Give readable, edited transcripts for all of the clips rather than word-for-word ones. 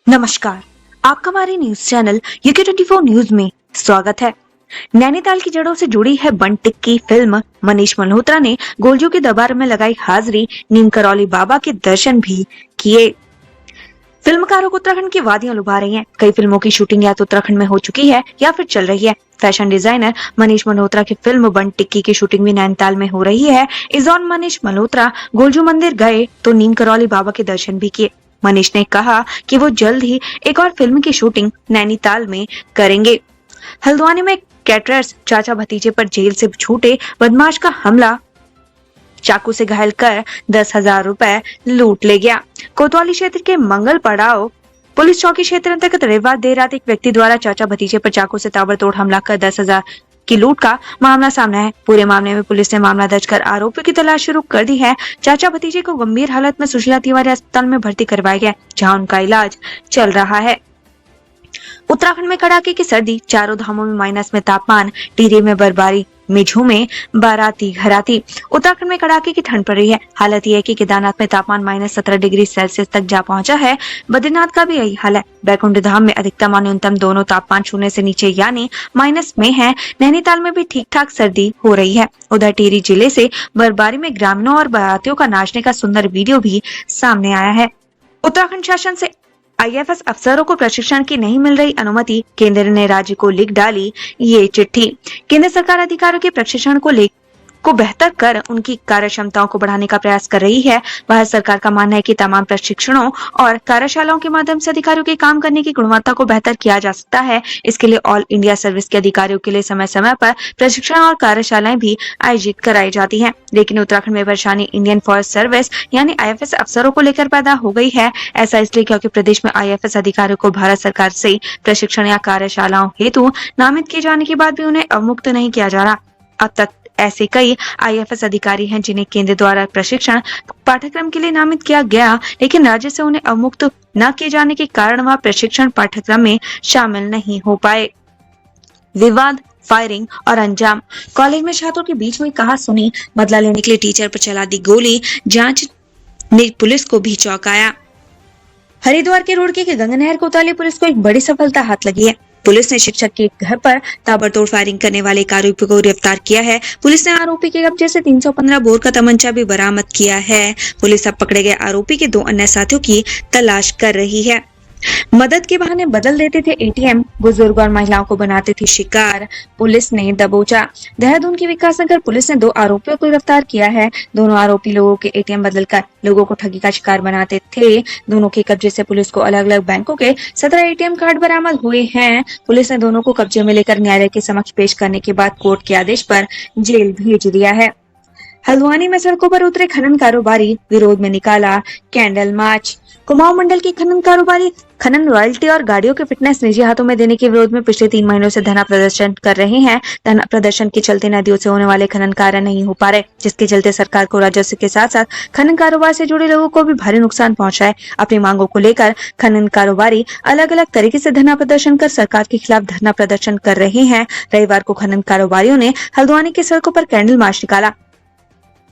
नमस्कार, आपका हमारे न्यूज चैनल UK24 न्यूज में स्वागत है। नैनीताल की जड़ों से जुड़ी है बन टिक्की फिल्म। मनीष मल्होत्रा ने गोलजू के दरबार में लगाई हाजिरी, नीम करौली बाबा के दर्शन भी किए। फिल्मकारों को उत्तराखंड की वादियां लुभा रही हैं। कई फिल्मों की शूटिंग या तो उत्तराखंड में हो चुकी है या फिर चल रही है। फैशन डिजाइनर मनीष मल्होत्रा की फिल्म बन टिक्की की शूटिंग भी नैनीताल में हो रही है। इस दौरान मनीष मल्होत्रा गोलजू मंदिर गए तो नीम करौली बाबा के दर्शन भी किए। मनीष ने कहा कि वो जल्द ही एक और फिल्म की शूटिंग नैनीताल में करेंगे। हल्द्वानी में कैटरर्स चाचा भतीजे पर जेल से छूटे बदमाश का हमला, चाकू से घायल कर 10,000 रुपए लूट ले गया। कोतवाली क्षेत्र के मंगल पड़ाव पुलिस चौकी क्षेत्र अंतर्गत रविवार देर रात एक व्यक्ति द्वारा चाचा भतीजे पर चाकू से ताबड़तोड़ हमला कर 10,000 की लूट का मामला सामने है। पूरे मामले में पुलिस ने मामला दर्ज कर आरोपियों की तलाश शुरू कर दी है। चाचा भतीजे को गंभीर हालत में सुशीला तिवारी अस्पताल में भर्ती करवाया गया, जहां उनका इलाज चल रहा है। उत्तराखंड में कड़ाके की सर्दी, चारों धामों में माइनस में तापमान, टिहरी में बर्फबारी में झूमे बाराती घराती। उत्तराखंड में कड़ाके की ठंड पड़ रही है। हालत यह है कि केदारनाथ में तापमान -17 डिग्री सेल्सियस तक जा पहुंचा है। बद्रीनाथ का भी यही हाल है। बैकुंठ धाम में अधिकतम और न्यूनतम दोनों तापमान शून्य से नीचे यानी माइनस में है। नैनीताल में भी ठीक ठाक सर्दी हो रही है। उधर टिहरी जिले से बर्फबारी में ग्रामीणों और बारातियों का नाचने का सुंदर वीडियो भी सामने आया है। उत्तराखंड शासन से IAFS अफसरों को प्रशिक्षण की नहीं मिल रही अनुमति, केंद्र ने राज्य को लिख डाली ये चिट्ठी। केंद्र सरकार अधिकारियों के प्रशिक्षण को बेहतर कर उनकी कार्य क्षमताओं को बढ़ाने का प्रयास कर रही है। भारत सरकार का मानना है कि तमाम प्रशिक्षणों और कार्यशालाओं के माध्यम से अधिकारियों के काम करने की गुणवत्ता को बेहतर किया जा सकता है। इसके लिए ऑल इंडिया सर्विस के अधिकारियों के लिए समय समय पर प्रशिक्षण और कार्यशालाएं भी आयोजित कराई जाती हैं। लेकिन उत्तराखंड में परेशानी इंडियन फॉरेस्ट सर्विस यानी IAFS अफसरों को लेकर पैदा हो गई है। ऐसा इसलिए क्योंकि प्रदेश में IAFS अधिकारियों को भारत सरकार से प्रशिक्षण या कार्यशालाओं हेतु नामित किए जाने के बाद भी उन्हें अवमुक्त नहीं किया जा रहा। अब तक ऐसे कई IAFS अधिकारी हैं जिन्हें केंद्र द्वारा प्रशिक्षण पाठ्यक्रम के लिए नामित किया गया, लेकिन राज्य से उन्हें अवमुक्त न किए जाने के कारण वह प्रशिक्षण पाठ्यक्रम में शामिल नहीं हो पाए। विवाद, फायरिंग और अंजाम। कॉलेज में छात्रों के बीच में कहा सुनी, बदला लेने के लिए टीचर पर चला दी गोली, जांच ने पुलिस को भी चौंकाया। हरिद्वार के रुड़की के गंगा नहर कोतवाली पुलिस को एक बड़ी सफलता हाथ लगी है। पुलिस ने शिक्षक के घर पर ताबड़तोड़ फायरिंग करने वाले एक आरोपी को गिरफ्तार किया है। पुलिस ने आरोपी के कब्जे से 315 बोर का तमंचा भी बरामद किया है। पुलिस अब पकड़े गए आरोपी के 2 अन्य साथियों की तलाश कर रही है। मदद के बहाने बदल देते थे ATM, बुजुर्ग और महिलाओं को बनाते थे शिकार, पुलिस ने दबोचा। देहरादून की विकासनगर पुलिस ने 2 आरोपियों को गिरफ्तार किया है। दोनों आरोपी लोगों के ATM बदलकर लोगों को ठगी का शिकार बनाते थे। दोनों के कब्जे से पुलिस को अलग अलग बैंकों के 17 ATM कार्ड बरामद हुए हैं। पुलिस ने दोनों को कब्जे में लेकर न्यायालय के समक्ष पेश करने के बाद कोर्ट के आदेश पर जेल भेज दिया है। हल्द्वानी में सड़कों पर उतरे खनन कारोबारी, विरोध में निकाला कैंडल मार्च। कुमाऊं मंडल के खनन कारोबारी खनन रॉयल्टी और गाड़ियों की फिटनेस निजी हाथों में देने के विरोध में पिछले 3 महीनों से धरना प्रदर्शन कर रहे हैं। धरना प्रदर्शन के चलते नदियों से होने वाले खनन कार्य नहीं हो पा रहे, जिसके चलते सरकार को राजस्व के साथ साथ खनन कारोबार से जुड़े लोगों को भी भारी नुकसान पहुंचा है। अपनी मांगों को लेकर खनन कारोबारी अलग अलग तरीके से धरना प्रदर्शन कर सरकार के खिलाफ धरना प्रदर्शन कर रहे हैं। रविवार को खनन कारोबारियों ने हल्द्वानी की सड़कों पर कैंडल मार्च निकाला।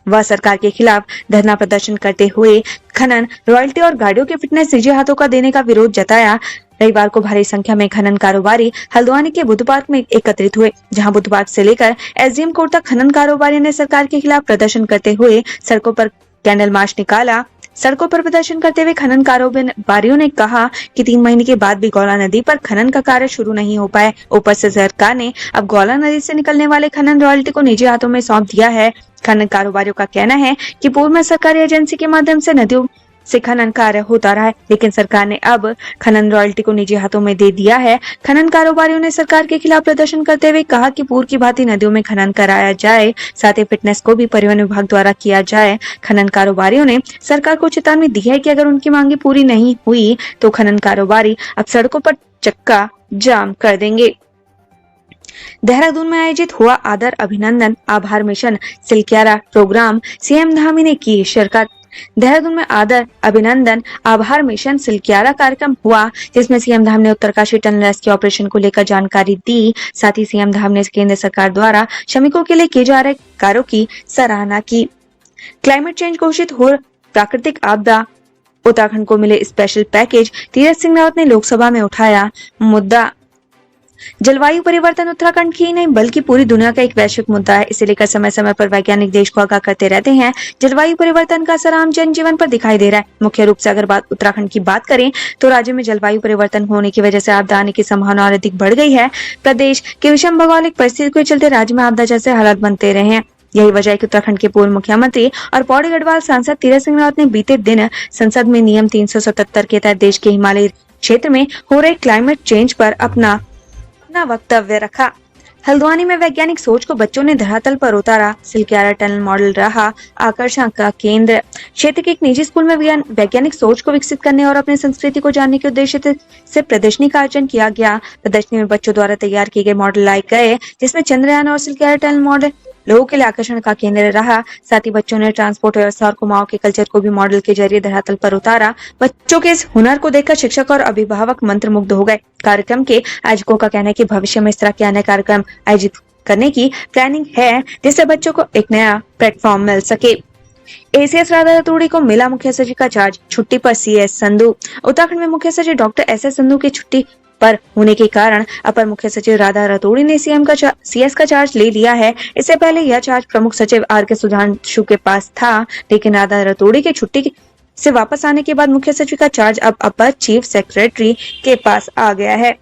वह सरकार के खिलाफ धरना प्रदर्शन करते हुए खनन रॉयल्टी और गाड़ियों के फिटनेस निजी हाथों का देने का विरोध जताया। रविवार को भारी संख्या में खनन कारोबारी हल्द्वानी के बुद्ध पार्क में एकत्रित हुए, जहां बुद्ध पार्क से लेकर SDM कोर्ट तक खनन कारोबारी ने सरकार के खिलाफ प्रदर्शन करते हुए सड़कों पर कैंडल मार्च निकाला। सड़कों पर प्रदर्शन करते हुए खनन कारोबारियों ने कहा कि 3 महीने के बाद भी गौला नदी पर खनन का कार्य शुरू नहीं हो पाया। ऊपर से सरकार ने अब गौला नदी से निकलने वाले खनन रॉयल्टी को निजी हाथों में सौंप दिया है। खनन कारोबारियों का कहना है कि पूर्व में सरकारी एजेंसी के माध्यम से नदियों से खनन कार्य होता रहा है, लेकिन सरकार ने अब खनन रॉयल्टी को निजी हाथों में दे दिया है। खनन कारोबारियों ने सरकार के खिलाफ प्रदर्शन करते हुए कहा कि पूर्व की भांति नदियों में खनन कराया जाए, साथ ही फिटनेस को भी परिवहन विभाग द्वारा किया जाए। खनन कारोबारियों ने सरकार को चेतावनी दी है कि अगर उनकी मांगे पूरी नहीं हुई तो खनन कारोबारी अब सड़कों पर चक्का जाम कर देंगे। देहरादून में आयोजित हुआ आदर अभिनंदन आभार mission Silkyara program, CM Dhami ने की शिरकत। देहरादून में आदर अभिनंदन आभार मिशन सिलक्यारा कार्यक्रम हुआ, जिसमें CM धाम ने उत्तरकाशी टनल रेस्क्यू ऑपरेशन को लेकर जानकारी दी। साथ ही CM धाम ने केंद्र सरकार द्वारा श्रमिकों के लिए किए जा रहे कार्यों की सराहना की। क्लाइमेट चेंज घोषित हो प्राकृतिक आपदा उत्तराखंड को मिले स्पेशल पैकेज, तीरथ सिंह रावत ने लोकसभा में उठाया मुद्दा। जलवायु परिवर्तन उत्तराखंड की ही नहीं बल्कि पूरी दुनिया का एक वैश्विक मुद्दा है। इसे लेकर समय समय पर वैज्ञानिक देश को आगाह करते रहते हैं। जलवायु परिवर्तन का असर आम जनजीवन पर दिखाई दे रहा है। मुख्य रूप से अगर उत्तराखंड की बात करें तो राज्य में जलवायु परिवर्तन होने की वजह से आपदा आने की संभावना और अधिक बढ़ गई है। प्रदेश की विषम भौगोलिक परिस्थिति के चलते राज्य में आपदा जैसे हालात बनते रहे हैं। यही वजह है कि उत्तराखंड के पूर्व मुख्यमंत्री और पौड़ी गढ़वाल सांसद तीरथ सिंह रावत ने बीते दिन संसद में नियम 377 के तहत देश के हिमालयी क्षेत्र में हो रहे क्लाइमेट चेंज पर अपना वक्तव्य रखा। हल्द्वानी में वैज्ञानिक सोच को बच्चों ने धरातल पर उतारा। सिलक्यारा टनल मॉडल रहा आकर्षण का केंद्र। क्षेत्र के एक निजी स्कूल में वैज्ञानिक सोच को विकसित करने और अपनी संस्कृति को जानने के उद्देश्य से प्रदर्शनी का आयोजन किया गया। प्रदर्शनी में बच्चों द्वारा तैयार किए गए मॉडल लाए गए, जिसमें चंद्रयान और सिलक्यारा टनल मॉडल लोगों के लिए आकर्षण का केंद्र रहा। साथ ही बच्चों ने ट्रांसपोर्ट व्यवस्था और कुमाऊं के कल्चर को भी मॉडल के जरिए धरातल पर उतारा। बच्चों के इस हुनर को देखकर शिक्षक और अभिभावक मंत्रमुग्ध हो गए। कार्यक्रम के आयोजकों का कहना है कि भविष्य में इस तरह के अन्य कार्यक्रम आयोजित करने की प्लानिंग है, जिससे बच्चों को एक नया प्लेटफॉर्म मिल सके। एसीएस राधा रतूड़ी को मिला मुख्य सचिव का चार्ज, छुट्टी पर सीएस संधू। उत्तराखंड में मुख्य सचिव डॉक्टर एसएस संधू की छुट्टी पर होने के कारण अपर मुख्य सचिव राधा रतूड़ी ने सीएस का चार्ज ले लिया है। इससे पहले यह चार्ज प्रमुख सचिव आर.के. सुधांशु के पास था, लेकिन राधा रतूड़ी की छुट्टी से वापस आने के बाद मुख्य सचिव का चार्ज अब अपर चीफ सेक्रेटरी के पास आ गया है।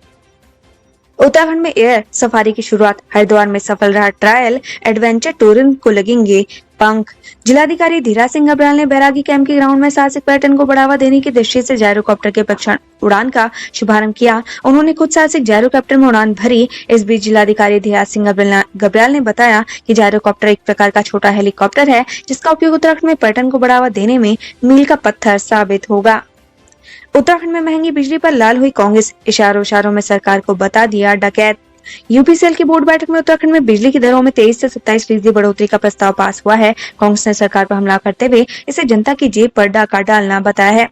उत्तराखंड में एयर सफारी की शुरुआत, हरिद्वार में सफल रहा ट्रायल एडवेंचर टूरिज्म को लगेंगे पंख। जिलाधिकारी धीरा सिंह घबराल ने बैरागी कैंप के ग्राउंड में साहसिक पर्यटन को बढ़ावा देने की दृष्टि से जायरोकॉप्टर के परीक्षण उड़ान का शुभारंभ किया। उन्होंने खुद साहसिक जायरोकॉप्टर में उड़ान भरी। इस बीच जिलाधिकारी धीरा सिंह घबराल ने बताया कि जायरोकॉप्टर एक प्रकार का छोटा हेलीकॉप्टर है, जिसका उपयोग उत्तराखंड में पर्यटन को बढ़ावा देने में मील का पत्थर साबित होगा। उत्तराखंड में महंगी बिजली पर लाल हुई कांग्रेस, इशारों में सरकार को बता दिया डकैत। यूपीसीएल की बोर्ड बैठक में उत्तराखंड में बिजली की दरों में 23 से 27% बढ़ोतरी का प्रस्ताव पास हुआ है। कांग्रेस ने सरकार पर हमला करते हुए इसे जनता की जेब पर डाका डालना बताया है।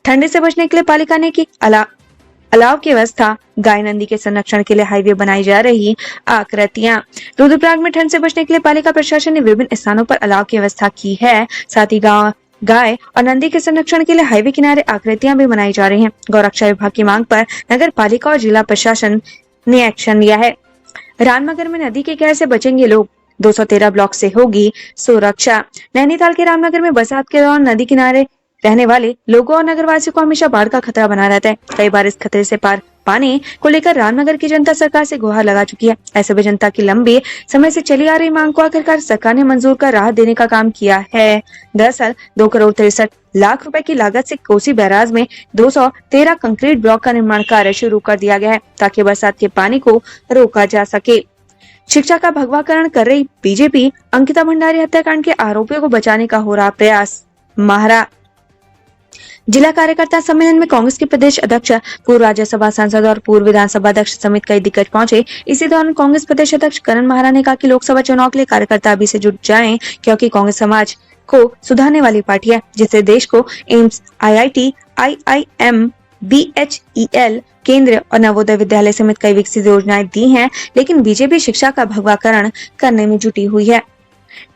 ठंडी से बचने के लिए पालिका ने की अलाव की व्यवस्था, गाय नंदी के संरक्षण के लिए हाईवे बनाई जा रही आकृतियां। रुद्रप्रयाग में ठंड से बचने के लिए पालिका प्रशासन ने विभिन्न स्थानों पर अलाव की व्यवस्था की है। साथ ही गाय और नंदी के संरक्षण के लिए हाईवे किनारे आकृतियां भी बनाई जा रही हैं। गौरक्षा विभाग की मांग पर नगर पालिका और जिला प्रशासन ने एक्शन लिया है। रामनगर में नदी के कहर से बचेंगे लोग, 213 ब्लॉक से होगी सुरक्षा। नैनीताल के रामनगर में बरसात के दौरान नदी किनारे रहने वाले लोगों और नगरवासियों को हमेशा बाढ़ का खतरा बना रहता है। कई बार इस खतरे से पार पाने को लेकर रामनगर की जनता सरकार से गुहार लगा चुकी है। ऐसे में जनता की लंबी समय से चली आ रही मांग को आखिरकार सरकार ने मंजूर कर राहत देने का काम किया है। दरअसल 2,63 करोड़ रुपए की लागत से कोसी बैराज में 213 कंक्रीट ब्लॉक का निर्माण कार्य शुरू कर दिया गया है, ताकि बरसात के पानी को रोका जा सके। शिक्षा का भगवाकरण कर रही बीजेपी, अंकिता भंडारी हत्याकांड के आरोपियों को बचाने का हो रहा प्रयास माहरा। जिला कार्यकर्ता सम्मेलन में कांग्रेस के प्रदेश अध्यक्ष, पूर्व राज्यसभा सांसद और पूर्व विधानसभा अध्यक्ष समेत कई दिग्गज पहुंचे। इसी दौरान कांग्रेस प्रदेश अध्यक्ष करण माहरा ने कहा कि लोकसभा चुनाव के लिए कार्यकर्ता अभी से जुट जाएं, क्योंकि कांग्रेस समाज को सुधारने वाली पार्टी है, जिससे देश को एम्स, IIT, IIM, BHEL केंद्र और नवोदय विद्यालय समेत कई विकसित योजनाएं दी हैं, लेकिन बीजेपी शिक्षा का भगवाकरण करने में जुटी हुई है।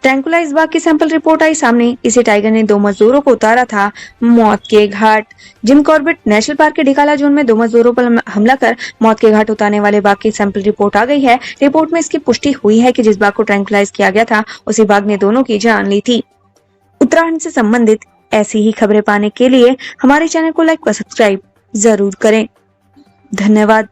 ट्रैंकुलाइज बाघ की सैंपल रिपोर्ट आई सामने। इसी टाइगर ने 2 मजदूरों को उतारा था मौत के घाट। जिम कॉर्बेट नेशनल पार्क के ढिकाला जोन में 2 मजदूरों पर हमला कर मौत के घाट उतारने वाले बाघ की सैंपल रिपोर्ट आ गई है। रिपोर्ट में इसकी पुष्टि हुई है कि जिस बाघ को ट्रैंकुलाइज किया गया था, उसी बाघ ने दोनों की जान ली थी। उत्तराखंड से संबंधित ऐसी ही खबरें पाने के लिए हमारे चैनल को लाइक व सब्सक्राइब जरूर करें। धन्यवाद।